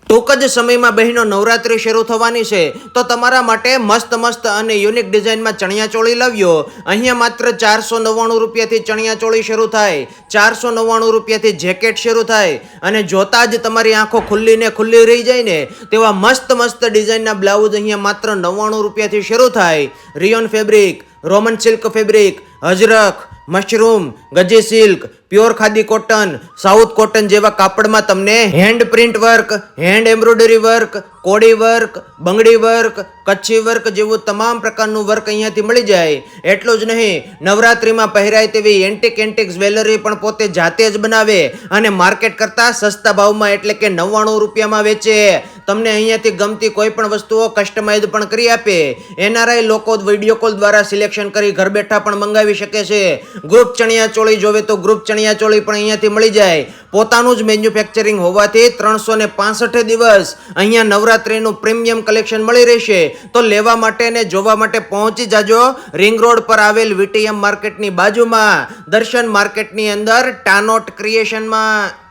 ટૂંક જ સમયમાં બહેનો નવરાત્રી શરૂ થવાની છે તો તમારા માટે મસ્ત અને યુનિક ડિઝાઇનમાં ચણિયાચોળી લાવ્યો। અહીંયા માત્ર 499 રૂપિયાથી ચણિયાચોળી શરૂ થાય, 499 રૂપિયાથી જેકેટ શરૂ થાય અને જોતા જ તમારી આંખો ખુલ્લી રહી જાય ને તેવા મસ્ત ડિઝાઇનના બ્લાઉઝ અહીંયા માત્ર 99 રૂપિયાથી શરૂ થાય। Rayon fabric, Roman silk fabric, ajrakh, મશરૂમ, ગજી silk, pure khadi cotton, south cotton જેવા કાપડમાં તમને hand print work, hand embroidery work, કોડી વર્ક, બંગડી વર્ક, કચ્છી વર્ક જેવું તમામ પ્રકારનું વર્ક અહીંયાથી મળી જાય। એટલું જ નહીં, નવરાત્રીમાં પહેરાય તેવી એન્ટિક જ્વેલરી પણ પોતે જાતે જ બનાવે અને માર્કેટ કરતા સસ્તા ભાવમાં એટલે કે 99 રૂપિયામાં વેચે। તમને અહીંયાથી ગમતી કોઈ પણ વસ્તુઓ કસ્ટમાઇઝ પણ કરી આપે। એનઆરઆઈ લોકો વિડીયો કોલ દ્વારા સિલેક્શન કરી ઘર બેઠા પણ મંગાવી શકે છે। ગ્રુપ ચણિયાચોળી જોવે તો ગ્રુપ ચણિયાચોળી પણ અહીંયાથી મળી જાય। પોતાનું જ મેન્યુફેક્ચરિંગ હોવાથી 365 દિવસ અહીંયા નવરાત્રીનું પ્રીમિયમ કલેક્શન મળી રહેશે। તો લેવા માટે ને જોવા માટે પહોંચી જાજો રિંગ રોડ પર આવેલ વીટીએમ માર્કેટની બાજુમાં દર્શન માર્કેટની અંદર ટાનોટ ક્રિએશનમાં।